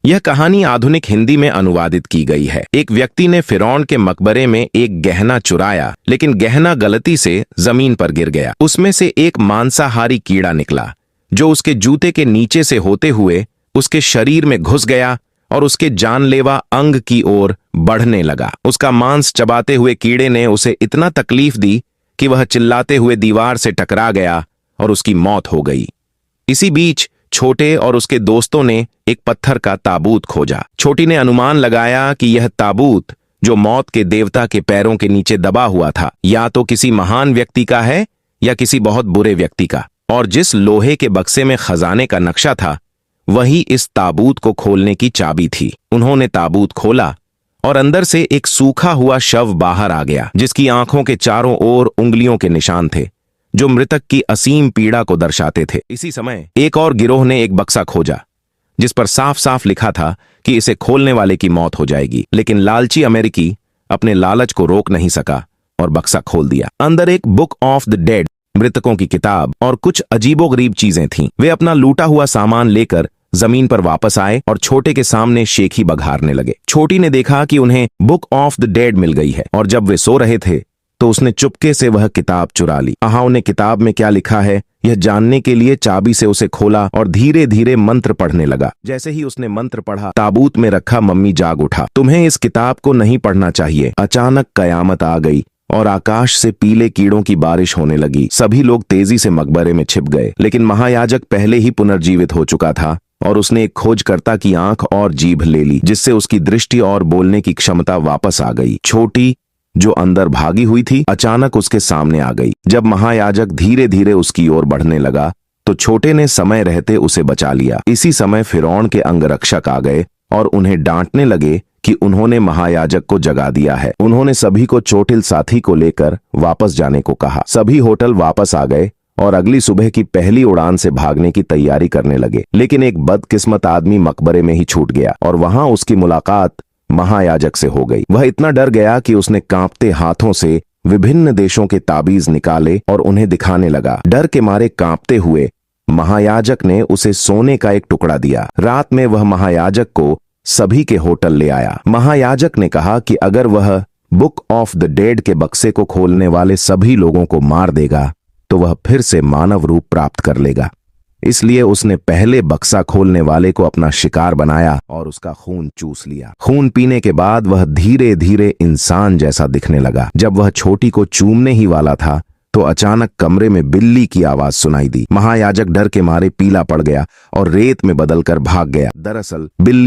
यह कहानी आधुनिक हिंदी में अनुवादित की गई है। एक व्यक्ति ने फिरौन के मकबरे में एक गहना चुराया, लेकिन गहना गलती से जमीन पर गिर गया। उसमें से एक मांसाहारी कीड़ा निकला जो उसके जूते के नीचे से होते हुए उसके शरीर में घुस गया और उसके जानलेवा अंग की ओर बढ़ने लगा। उसका मांस चबाते हुए कीड़े ने उसे इतना तकलीफ दी कि वह चिल्लाते हुए दीवार से टकरा गया और उसकी मौत हो गई। इसी बीच छोटे और उसके दोस्तों ने एक पत्थर का ताबूत खोजा। छोटी ने अनुमान लगाया कि यह ताबूत जो मौत के देवता के पैरों के नीचे दबा हुआ था, या तो किसी महान व्यक्ति का है या किसी बहुत बुरे व्यक्ति का, और जिस लोहे के बक्से में खजाने का नक्शा था वही इस ताबूत को खोलने की चाबी थी। उन्होंने ताबूत खोला और अंदर से एक सूखा हुआ शव बाहर आ गया, जिसकी आंखों के चारों ओर उंगलियों के निशान थे जो मृतक की असीम पीड़ा को दर्शाते थे। इसी समय एक और गिरोह ने एक बक्सा खोजा जिस पर साफ साफ लिखा था कि इसे खोलने वाले की मौत हो जाएगी, लेकिन लालची अमेरिकी अपने लालच को रोक नहीं सका और बक्सा खोल दिया। अंदर एक बुक ऑफ द डेड, मृतकों की किताब और कुछ अजीबोगरीब चीजें थीं। वे अपना लूटा हुआ सामान लेकर जमीन पर वापस आए और छोटे के सामने शेखी बघारने लगे। छोटी ने देखा कि उन्हें बुक ऑफ द डेड मिल गई है, और जब वे सो रहे थे तो उसने चुपके से वह किताब चुरा ली। अहाव ने किताब में क्या लिखा है यह जानने के लिए चाबी से उसे खोला और धीरे धीरे मंत्र पढ़ने लगा। जैसे ही उसने मंत्र पढ़ा, ताबूत में रखा मम्मी जाग उठा। तुम्हें इस किताब को नहीं पढ़ना चाहिए। अचानक कयामत आ गई और आकाश से पीले कीड़ों की बारिश होने लगी। सभी लोग तेजी से मकबरे में छिप गए, लेकिन महायाजक पहले ही पुनर्जीवित हो चुका था और उसने एक खोजकर्ता की आंख और जीभ ले ली, जिससे उसकी दृष्टि और बोलने की क्षमता वापस आ गई। छोटी जो अंदर भागी हुई थी अचानक उसके सामने आ गई। जब महायाजक धीरे धीरे उसकी ओर बढ़ने लगा तो छोटे ने समय रहते उसे बचा लिया। इसी समय फिरौन के अंगरक्षक आ गए और उन्हें डांटने लगे कि उन्होंने महायाजक को जगा दिया है। उन्होंने सभी को चोटिल साथी को लेकर वापस जाने को कहा। सभी होटल वापस आ गए और अगली सुबह की पहली उड़ान से भागने की तैयारी करने लगे, लेकिन एक बदकिस्मत आदमी मकबरे में ही छूट गया और वहां उसकी मुलाकात महायाजक से हो गई। वह इतना डर गया कि उसने कांपते हाथों से विभिन्न देशों के ताबीज निकाले और उन्हें दिखाने लगा। डर के मारे कांपते हुए महायाजक ने उसे सोने का एक टुकड़ा दिया। रात में वह महायाजक को सभी के होटल ले आया। महायाजक ने कहा कि अगर वह बुक ऑफ द डेड के बक्से को खोलने वाले सभी लोगों को मार देगा तो वह फिर से मानव रूप प्राप्त कर लेगा। इसलिए उसने पहले बक्सा खोलने वाले को अपना शिकार बनाया और उसका खून चूस लिया। खून पीने के बाद वह धीरे धीरे इंसान जैसा दिखने लगा। जब वह छोटी को चूमने ही वाला था तो अचानक कमरे में बिल्ली की आवाज सुनाई दी। महायाजक डर के मारे पीला पड़ गया और रेत में बदलकर भाग गया। दरअसल बिल्ली